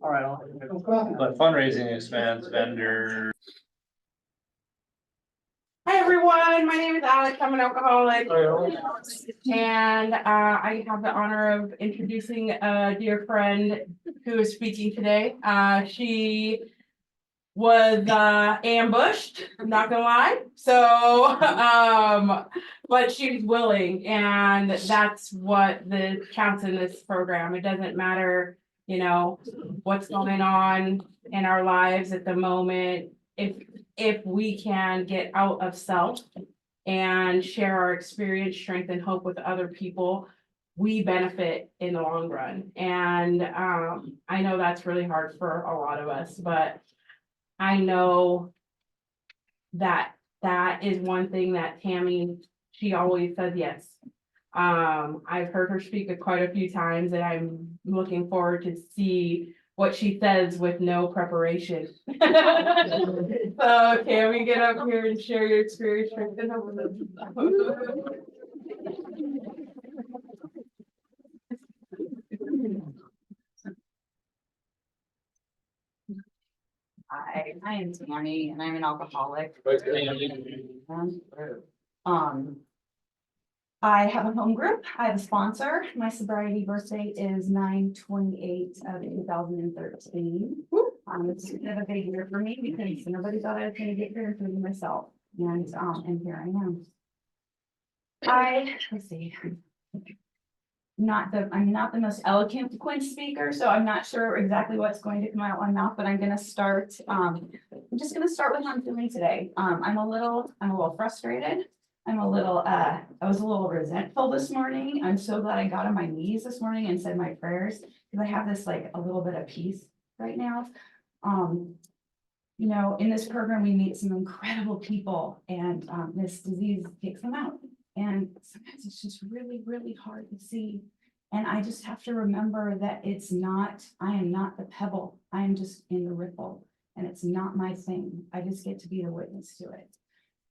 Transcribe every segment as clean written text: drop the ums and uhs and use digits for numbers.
All right. But fundraising expense, vendor. Hi everyone, my name is Alex, I'm an alcoholic. And I have the honor of introducing a dear friend who is speaking today. She was ambushed, I'm not gonna lie, so but she's willing, and that's what counts in this program. It doesn't matter, what's going on in our lives at the moment. If we can get out of self and share our experience, strength, and hope with other people, we benefit in the long run. And I know that's really hard for a lot of us, but I know that is one thing that Tammy, she always says yes. I've heard her speak quite a few times, and I'm looking forward to see what she says with no preparation. So can we get up here and share your experience? Hi, I am Tammy and I'm an alcoholic. I have a home group. I have a sponsor. My sobriety birthday is 9/28/2013. It's been a big year for me because nobody thought I was gonna get here, including myself. And here I am. Let's see. I'm not the most eloquent speaker, so I'm not sure exactly what's going to come out of my mouth, but I'm gonna start. I'm just gonna start with how I'm feeling today. I'm a little frustrated. I was a little resentful this morning. I'm so glad I got on my knees this morning and said my prayers, because I have this like a little bit of peace right now. In this program, we meet some incredible people, and this disease takes them out. And sometimes it's just really, really hard to see. And I just have to remember that I am not the pebble. I am just in the ripple, and it's not my thing. I just get to be the witness to it.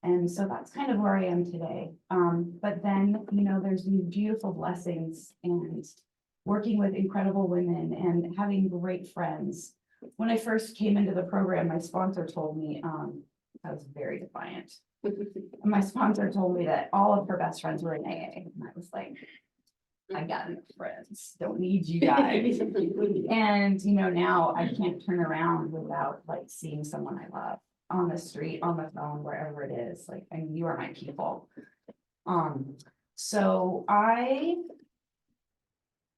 And so that's kind of where I am today. But then, there's these beautiful blessings and working with incredible women and having great friends. When I first came into the program, my sponsor told me, I was very defiant. My sponsor told me that all of her best friends were in AA. And I was like, I got enough friends, don't need you guys. And, now I can't turn around without like seeing someone I love on the street, on the phone, wherever it is. Like, you are my people. So I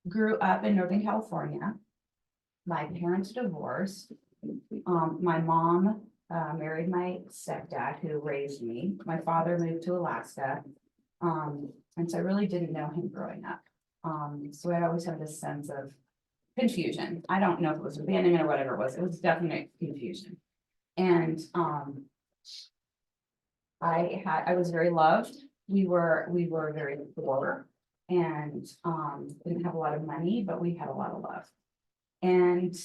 grew up in Northern California. My parents divorced. My mom married my stepdad who raised me. My father moved to Alaska. And so I really didn't know him growing up. So I always had this sense of confusion. I don't know if it was abandonment or whatever it was. It was definite confusion. And I was very loved. We were very poor and didn't have a lot of money, but we had a lot of love. And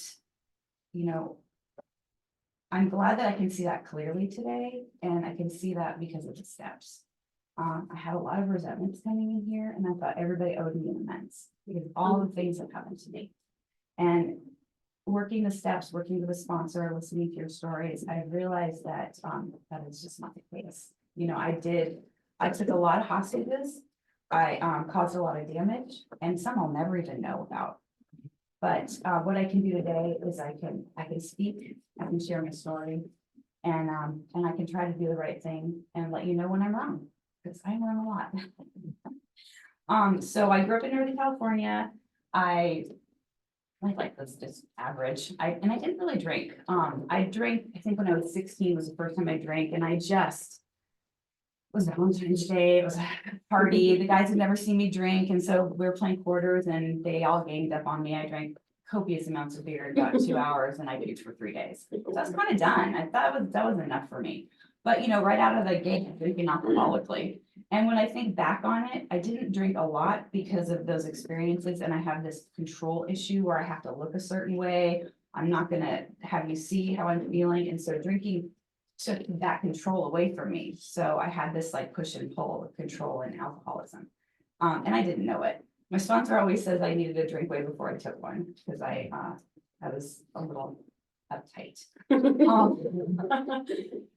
I'm glad that I can see that clearly today, and I can see that because of the steps. I had a lot of resentments coming in here, and I thought everybody owed me an immense because of all the things that happened to me. And working the steps, working with a sponsor, listening to your stories, I realized that that is just not the case. I took a lot of hostages. I caused a lot of damage, and some I'll never even know about. But what I can do today is I can speak, I can share my story, and I can try to do the right thing and let you know when I'm wrong, because I learn a lot. So I grew up in Northern California. I like this just average. I didn't really drink. I drank, I think when I was 16 was the first time I drank, and it was Valentine's Day. It was a party. The guys had never seen me drink, and so we were playing quarters, and they all ganged up on me. I drank copious amounts of beer in about 2 hours, and I puked for 3 days. So I was kind of done. I thought that was enough for me. But right out of the gate, drinking alcoholically. And when I think back on it, I didn't drink a lot because of those experiences, and I have this control issue where I have to look a certain way. I'm not gonna have you see how I'm feeling, and so drinking took that control away from me. So I had this like push and pull of control and alcoholism. And I didn't know it. My sponsor always says I needed a drink way before I took one, because I was a little uptight.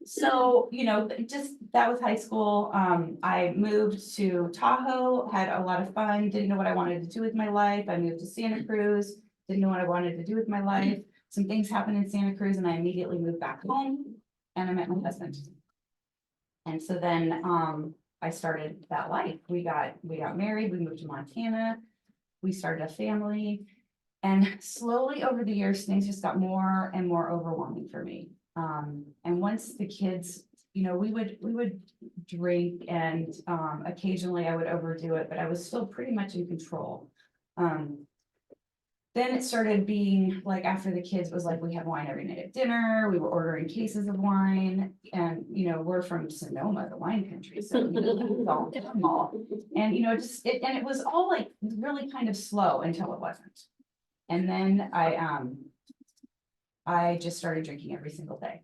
So, just, that was high school. I moved to Tahoe, had a lot of fun, didn't know what I wanted to do with my life. I moved to Santa Cruz, didn't know what I wanted to do with my life. Some things happened in Santa Cruz and I immediately moved back home and I met my husband. And so then, I started that life. We got married, we moved to Montana, we started a family. And slowly over the years, things just got more and more overwhelming for me. And once the kids, we would drink and occasionally I would overdo it, but I was still pretty much in control. Then it started being like after the kids was like, we had wine every night at dinner, we were ordering cases of wine. And, we're from Sonoma, the wine country, so it's all small. And, it was all like really kind of slow until it wasn't. And then I just started drinking every single day.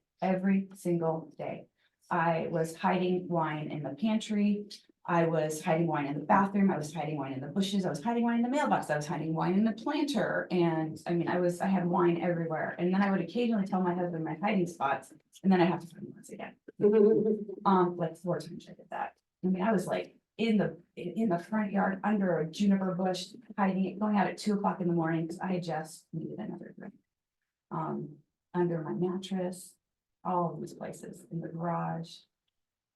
I was hiding wine in the pantry. I was hiding wine in the bathroom. I was hiding wine in the bushes. I was hiding wine in the mailbox. I was hiding wine in the planter. And I mean, I had wine everywhere. And then I would occasionally tell my husband my hiding spots, and then I have to find them once again. Like 4 times I did that. I mean, I was like in the front yard under a juniper bush, hiding it, going out at 2 o'clock in the morning because I just needed another drink. Under my mattress, all of these places, in the garage.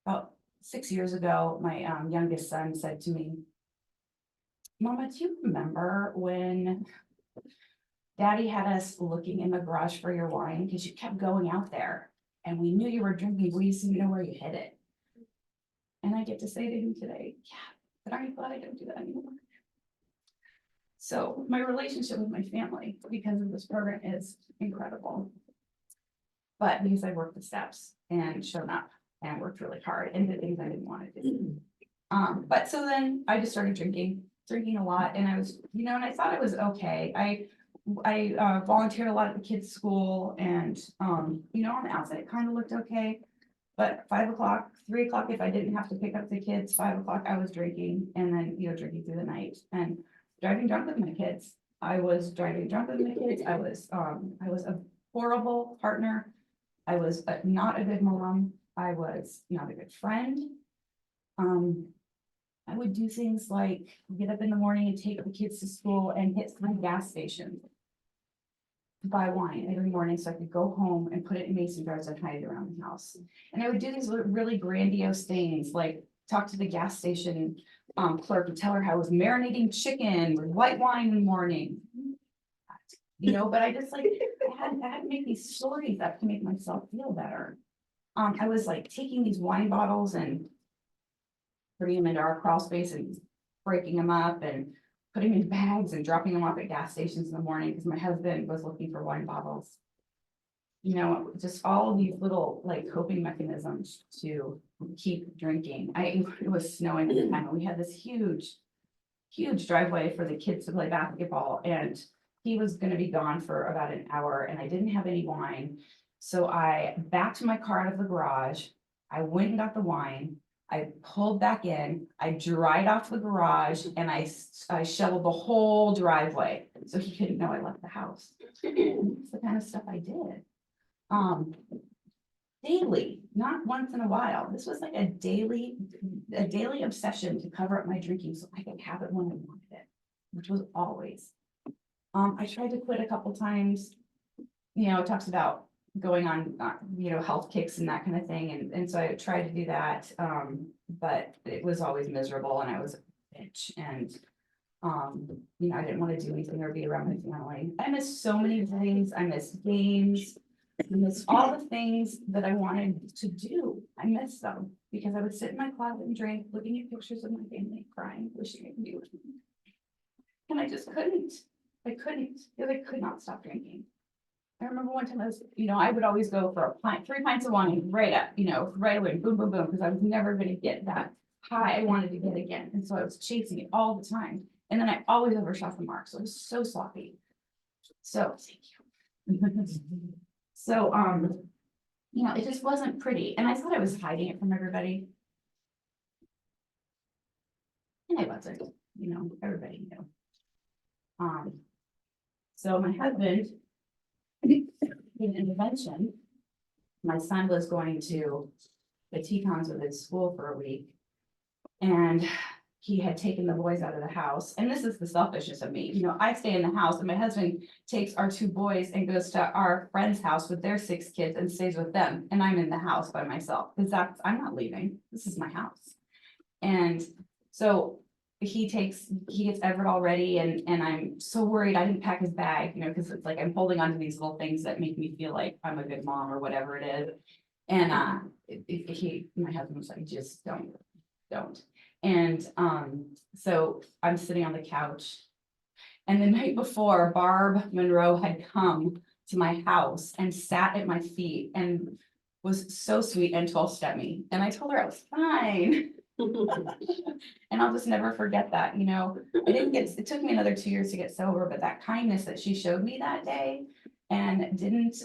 About 6 years ago, my youngest son said to me, "Mama, do you remember when Daddy had us looking in the garage for your wine because you kept going out there and we knew you were drinking, we just didn't know where you hid it?" And I get to say to him today, yeah, but aren't you glad I don't do that anymore? So my relationship with my family because of this program is incredible. But because I worked the steps and shown up and worked really hard and did things I didn't want to do. But so then I just started drinking a lot, and I was, and I thought it was okay. I volunteered a lot at the kids' school, and on the outside it kind of looked okay. But 5 o'clock, 3 o'clock, if I didn't have to pick up the kids, 5 o'clock, I was drinking, and then drinking through the night and driving drunk with my kids. I was driving drunk with my kids. I was a horrible partner. I was not a good mom. I was not a good friend. I would do things like get up in the morning and take the kids to school and hit 3 gas stations to buy wine every morning so I could go home and put it in mason jars and hide it around the house. And I would do these really grandiose things like talk to the gas station clerk and tell her how I was marinating chicken with white wine in the morning. But I just I had to make these stories up to make myself feel better. I was like taking these wine bottles and putting them into our crawl space and breaking them up and putting them in bags and dropping them off at gas stations in the morning because my husband was looking for wine bottles. Just all of these little coping mechanisms to keep drinking. It was snowing at the time and we had this huge driveway for the kids to play basketball, and he was going to be gone for about an hour and I didn't have any wine. So I backed my car out of the garage. I went and got the wine. I pulled back in, I dried off the garage, and I shoveled the whole driveway so he couldn't know I left the house. It's the kind of stuff I did. Daily, not once in a while. This was like a daily obsession to cover up my drinking so I could have it when I wanted it, which was always. I tried to quit a couple times. It talks about going on, health kicks and that kind of thing. And so I tried to do that. But it was always miserable and I was a bitch and, I didn't want to do anything or be around my family. I missed so many things. I missed games. I missed all the things that I wanted to do. I missed them because I would sit in my closet and drink, looking at pictures of my family, crying, wishing I could be with them. And I just couldn't. I couldn't, because I could not stop drinking. I remember one time I would always go for 3 pints of wine right up, right away, boom, boom, boom, because I was never going to get that high I wanted to get again. And so I was chasing it all the time. And then I always overshot the mark. So it was so sloppy. So thank you. So, it just wasn't pretty. And I thought I was hiding it from everybody. And I wasn't, everybody knew. So my husband did an intervention. My son was going to the T-cons with his school for a week. And he had taken the boys out of the house, and this is the selfishness of me, I stay in the house and my husband takes our 2 boys and goes to our friend's house with their 6 kids and stays with them, and I'm in the house by myself, because I'm not leaving, this is my house. And so he gets Everett all ready, and I'm so worried I didn't pack his bag, because it's like I'm holding on to these little things that make me feel like I'm a good mom or whatever it is. And my husband was like, just don't. And so I'm sitting on the couch. And the night before, Barb Monroe had come to my house and sat at my feet and was so sweet and 12-stepped me. And I told her I was fine. And I'll just never forget that, it took me another 2 years to get sober, but that kindness that she showed me that day and didn't,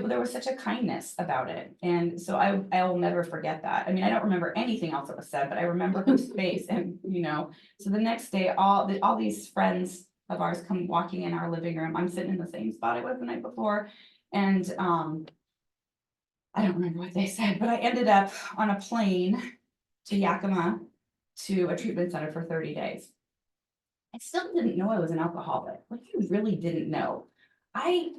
there was such a kindness about it. And so I will never forget that. I mean, I don't remember anything else that was said, but I remember her face and, so the next day, all these friends of ours come walking in our living room. I'm sitting in the same spot I was the night before. And, I don't remember what they said, but I ended up on a plane to Yakima to a treatment center for 30 days. I still didn't know I was an alcoholic. Like, I really didn't know. I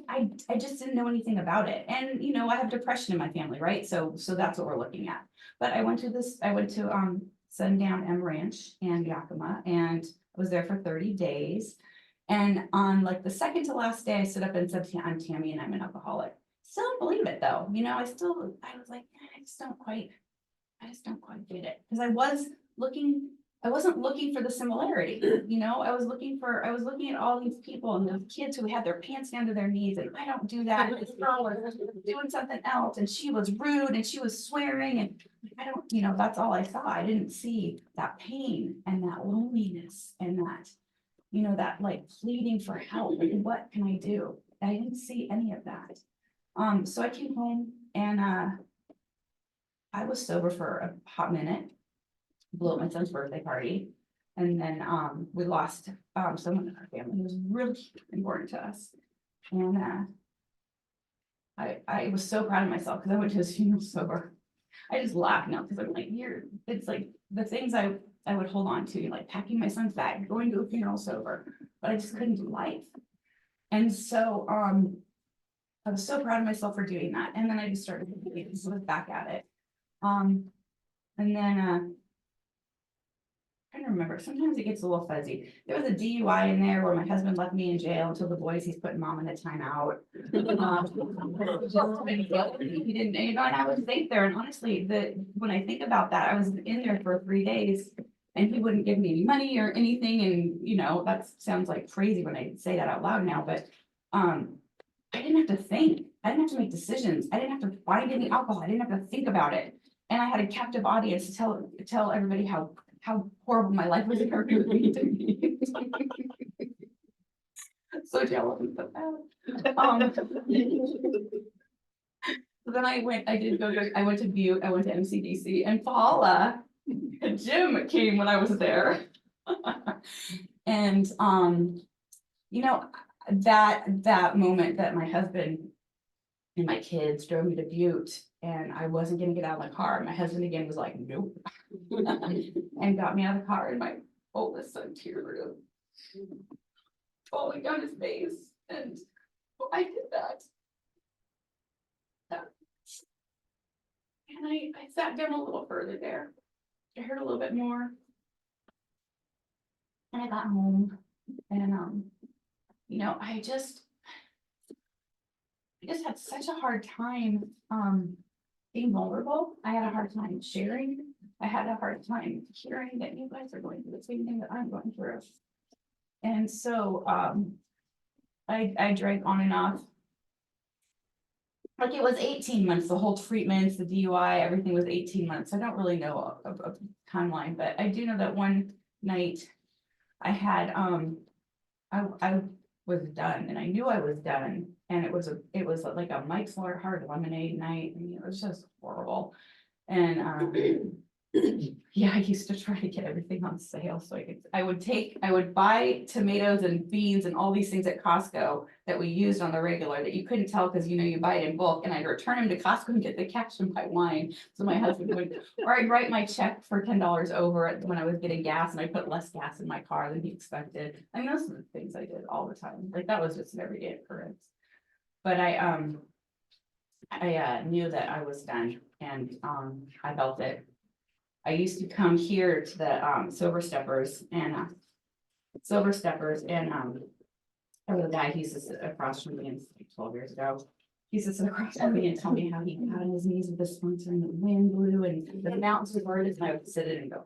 just didn't know anything about it. And, I have depression in my family, right? So that's what we're looking at. But I went to Sundown M Ranch and Yakima, and I was there for 30 days. And on like the second to last day, I stood up and said, I'm Tammy and I'm an alcoholic. Still don't believe it though. I was like, I just don't quite get it. Because I wasn't looking for the similarity, I was looking at all these people and those kids who had their pants down to their knees, and I don't do that. This girl was doing something else, and she was rude and she was swearing, and I don't, that's all I saw. I didn't see that pain and that loneliness and that, that like pleading for help. Like, what can I do? I didn't see any of that. So I came home and I was sober for a hot minute. Blew up my son's birthday party. And then we lost someone in our family who was really important to us. And I was so proud of myself because I went to his funeral sober. I just laughed now because I'm like, it's like the things I would hold on to, like packing my son's bag, going to a funeral sober, but I just couldn't do life. And so I was so proud of myself for doing that. And then I just started was back at it. And then trying to remember, sometimes it gets a little fuzzy. There was a DUI in there where my husband left me in jail until the boys, he's putting mom in a timeout. He didn't, and I was safe there. And honestly, when I think about that, I was in there for 3 days and he wouldn't give me any money or anything. And that sounds like crazy when I say that out loud now, but I didn't have to think. I didn't have to make decisions. I didn't have to find any alcohol. I didn't have to think about it. And I had a captive audience to tell everybody how horrible my life was. So jealous and so bad. So then I went to Butte, I went to MCDC, and Paula, Jim came when I was there. And that moment that my husband and my kids drove me to Butte and I wasn't gonna get out of the car, my husband again was like, nope. And got me out of the car, and my oldest son tear falling down his face, and I did that. And I sat down a little further there. I heard a little bit more. And I got home and I just had such a hard time being vulnerable. I had a hard time sharing. I had a hard time hearing that you guys are going through the same thing that I'm going through. And so I drank on and off. Like it was 18 months, the whole treatments, the DUI, everything was 18 months. I don't really know a timeline, but I do know that one night I had, I was done, and I knew I was done. And it was like a Mike's Hard Lemonade night. I mean, it was just horrible. And Yeah, I used to try to get everything on sale, so I would buy tomatoes and beans and all these things at Costco that we used on the regular that you couldn't tell because you know you buy it in bulk, and I'd return them to Costco and get the cash and buy wine. So my husband would, or I'd write my check for $10 over it when I was getting gas, and I put less gas in my car than he expected. I mean, those are the things I did all the time. Like that was just an everyday occurrence. But I knew that I was done, and I felt it. I used to come here to the Silver Steppers and there was a guy, he used to sit across from me, and like 12 years ago. He used to sit across from me and tell me how he got on his knees with the sponsor and the wind blew and the mountains were vertical, and I would sit in and go,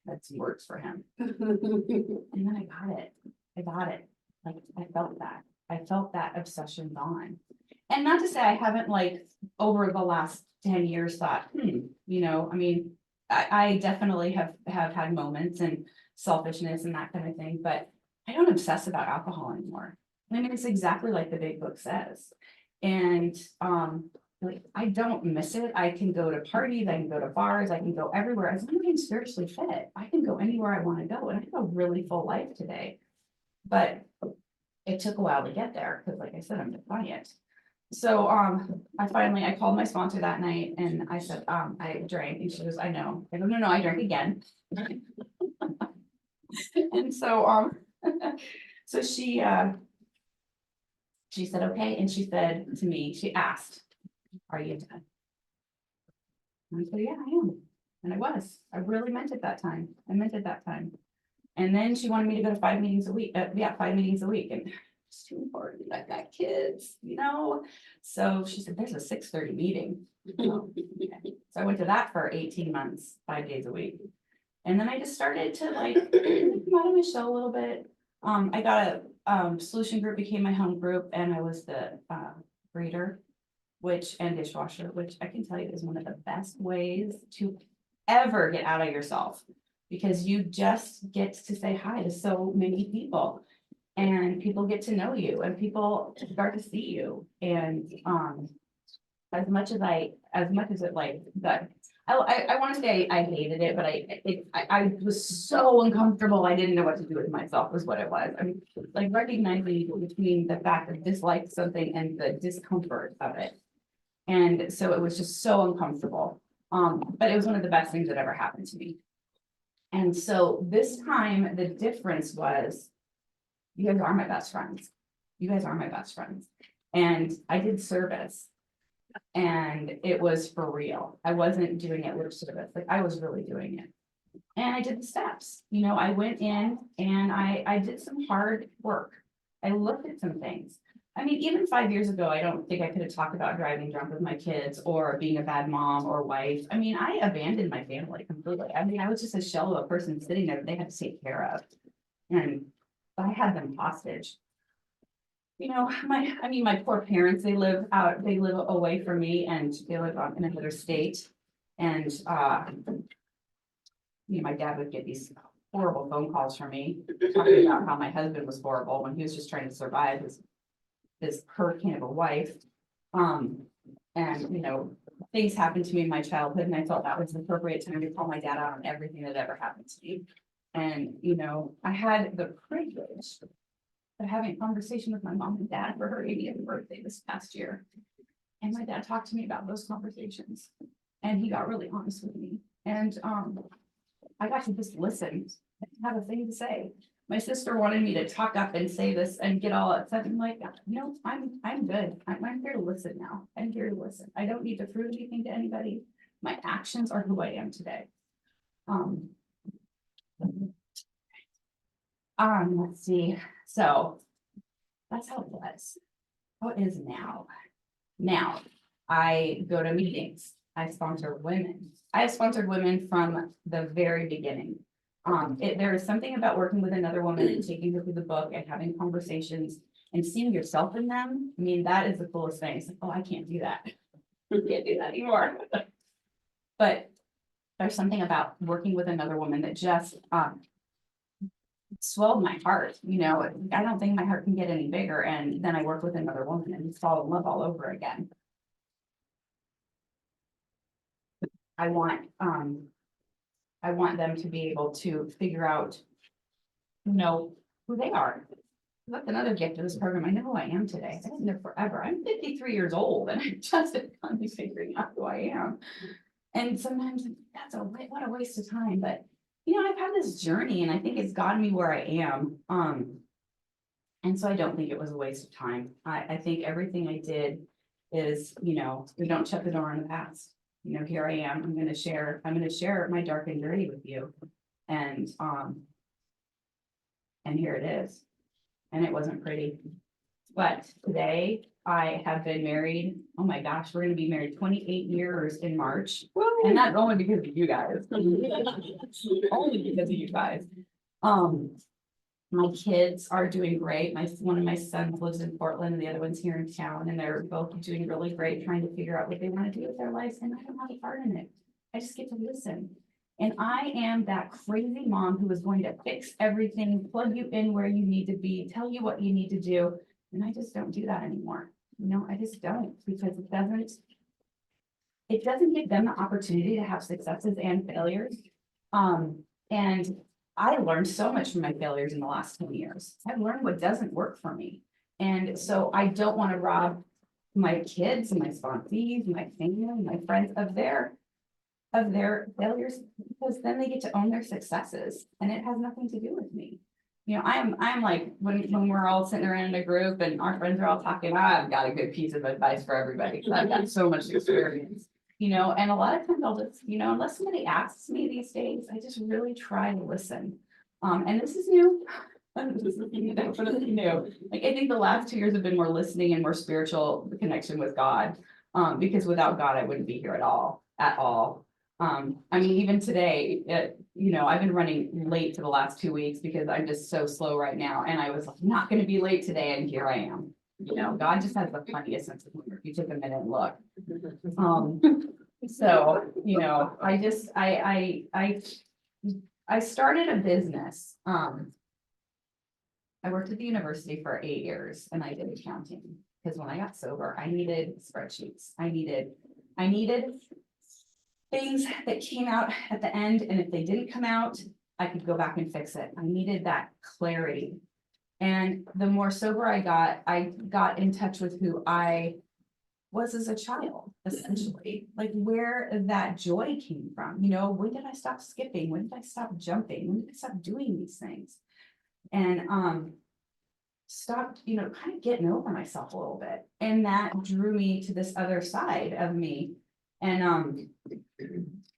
that's words for him. And then I got it. Like I felt that obsession gone. And not to say I haven't like over the last 10 years thought, you know, I mean, I definitely have had moments and selfishness and that kind of thing, but I don't obsess about alcohol anymore. I mean, it's exactly like the big book says. And like I don't miss it. I can go to parties, I can go to bars, I can go everywhere. As long as I'm spiritually fit, I can go anywhere I want to go. And I have a really full life today. But it took a while to get there because like I said, I'm defiant. So I called my sponsor that night and I said, I drank, and she goes, I know. I go, no, I drank again. And so so she said, okay, and she said to me, she asked, are you done? And I said, yeah, I am. And I really meant it that time. I meant it that time. And then she wanted me to go to 5 meetings a week, 5 meetings a week, and it's too important. I've got kids, you know? So she said, there's a 6:30 meeting. Oh, okay. So I went to that for 18 months, 5 days a week. And then I just started to like come out of my shell a little bit. I got a solution group, became my home group, and I was the breeder, and dishwasher, which I can tell you is one of the best ways to ever get out of yourself. Because you just get to say hi to so many people. And people get to know you and people start to see you. And as much as it like that, I want to say I hated it, but I was so uncomfortable. I didn't know what to do with myself was what it was. I mean, like recognizing between the fact of dislike something and the discomfort of it. And so it was just so uncomfortable. But it was one of the best things that ever happened to me. And so this time, the difference was, you guys are my best friends. You guys are my best friends. And I did service. And it was for real. I wasn't doing it lip service. Like I was really doing it. And I did the steps. You know, I went in and I did some hard work. I looked at some things. I mean, even 5 years ago, I don't think I could have talked about driving drunk with my kids or being a bad mom or wife. I mean, I abandoned my family completely. I mean, I was just a shell of a person sitting there that they had to take care of. And I had them hostage. You know, my poor parents, they live away from me and they live in another state. And, you know, my dad would get these horrible phone calls from me talking about how my husband was horrible when he was just trying to survive this hurricane of a wife. And, you know, things happened to me in my childhood and I felt that was the appropriate time to call my dad out on everything that ever happened to me. And, you know, I had the privilege of having a conversation with my mom and dad for her 80th birthday this past year. And my dad talked to me about those conversations and he got really honest with me. And I got to just listen, have a thing to say. My sister wanted me to talk up and say this and get all upset. I'm like, no, I'm good. I'm here to listen now. I'm here to listen. I don't need to prove anything to anybody. My actions are who I am today. Let's see. So that's how it was. How it is now. Now I go to meetings. I sponsor women. I have sponsored women from the very beginning. There is something about working with another woman and taking her through the book and having conversations and seeing yourself in them. I mean, that is the coolest thing. It's like, oh, I can't do that. I can't do that anymore. But there's something about working with another woman that just swelled my heart. You know, I don't think my heart can get any bigger. And then I work with another woman and fall in love all over again. I want I want them to be able to figure out, who they are. That's another gift of this program. I know who I am today. I've been there forever. I'm 53 years old and I just am finally figuring out who I am. And sometimes what a waste of time, but I've had this journey and I think it's gotten me where I am. And so I don't think it was a waste of time. I think everything I did is, we don't shut the door on the past. Here I am. I'm gonna share my dark and dirty with you. And here it is. And it wasn't pretty. But today I have been married. Oh my gosh, we're gonna be married 28 years in March. And that's only because of you guys. Only because of you guys. My kids are doing great. One of my sons lives in Portland and the other one's here in town, and they're both doing really great, trying to figure out what they want to do with their lives, and I don't have a part in it. I just get to listen. And I am that crazy mom who is going to fix everything, plug you in where you need to be, tell you what you need to do. And I just don't do that anymore. I just don't, because it doesn't give them the opportunity to have successes and failures. And I learned so much from my failures in the last 10 years. I've learned what doesn't work for me. And so I don't want to rob my kids and my sponsees, my family, my friends of their failures, because then they get to own their successes and it has nothing to do with me. I'm like, when we're all sitting around in a group and our friends are all talking, I've got a good piece of advice for everybody because I've got so much experience. And a lot of times I'll just, unless somebody asks me these days, I just really try to listen. And this is new. This is definitely new. Like, I think the last 2 years have been more listening and more spiritual connection with God. Because without God, I wouldn't be here at all. Even today, I've been running late for the last 2 weeks because I'm just so slow right now. And I was not going to be late today, and here I am. God just has the funniest sense of humor. If you took a minute and look. So, I started a business. I worked at the university for 8 years and I did accounting because when I got sober, I needed spreadsheets. I needed things that came out at the end, and if they didn't come out, I could go back and fix it. I needed that clarity. And the more sober I got in touch with who I was as a child, essentially, like where that joy came from. When did I stop skipping? When did I stop jumping? When did I stop doing these things? And stopped, kind of getting over myself a little bit. And that drew me to this other side of me. And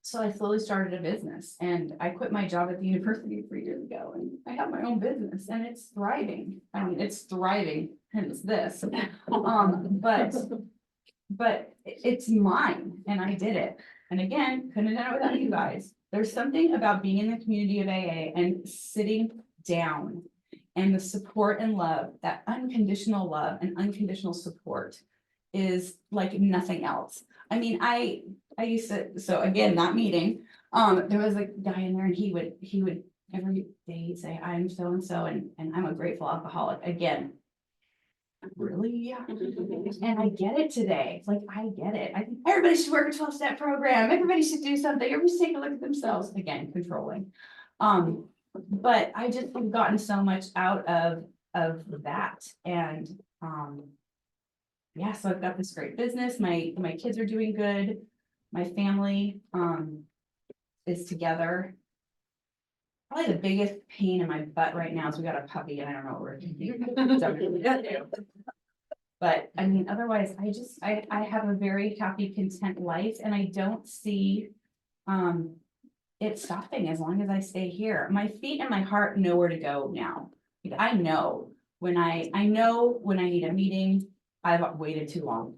so I slowly started a business, and I quit my job at the university 3 years ago, and I have my own business and it's thriving. It's thriving, hence this. But it's mine and I did it. And again, couldn't have done it without you guys. There's something about being in the community of AA and sitting down and the support and love, that unconditional love and unconditional support is like nothing else. I used to, so again, that meeting, there was a guy in there and he would every day he'd say, I'm so-and-so and I'm a grateful alcoholic. Again, really? And I get it today. It's like, I get it. I think everybody should work a 12-step program. Everybody should do something. Everybody should take a look at themselves. Again, controlling. But I just have gotten so much out of that. And so I've got this great business. My kids are doing good. My family is together. Probably the biggest pain in my butt right now is we got a puppy and I don't know what we're doing. But otherwise, I have a very happy, content life, and I don't see it stopping as long as I stay here. My feet and my heart know where to go now. Like, I know when I need a meeting. I've waited too long.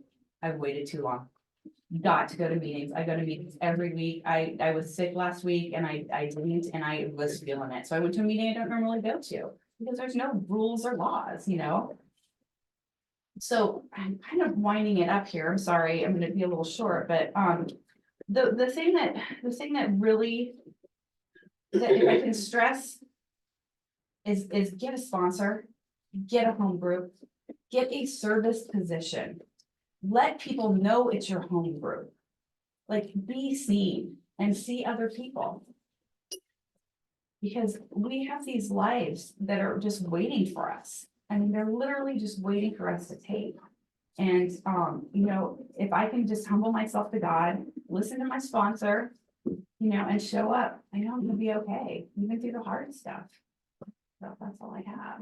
Got to go to meetings. I go to meetings every week. I was sick last week and I didn't, and I was feeling it. So I went to a meeting I don't normally go to because there's no rules or laws, So I'm kind of winding it up here. I'm sorry, I'm going to be a little short, but the thing that really, that if I can stress is get a sponsor, get a home group, get a service position. Let people know it's your home group. Like, be seen and see other people. Because we have these lives that are just waiting for us. I mean, they're literally just waiting for us to take. And, you know, if I can just humble myself to God, listen to my sponsor, you know, and show up, I know I'm gonna be okay, even through the hard stuff. So that's all I have.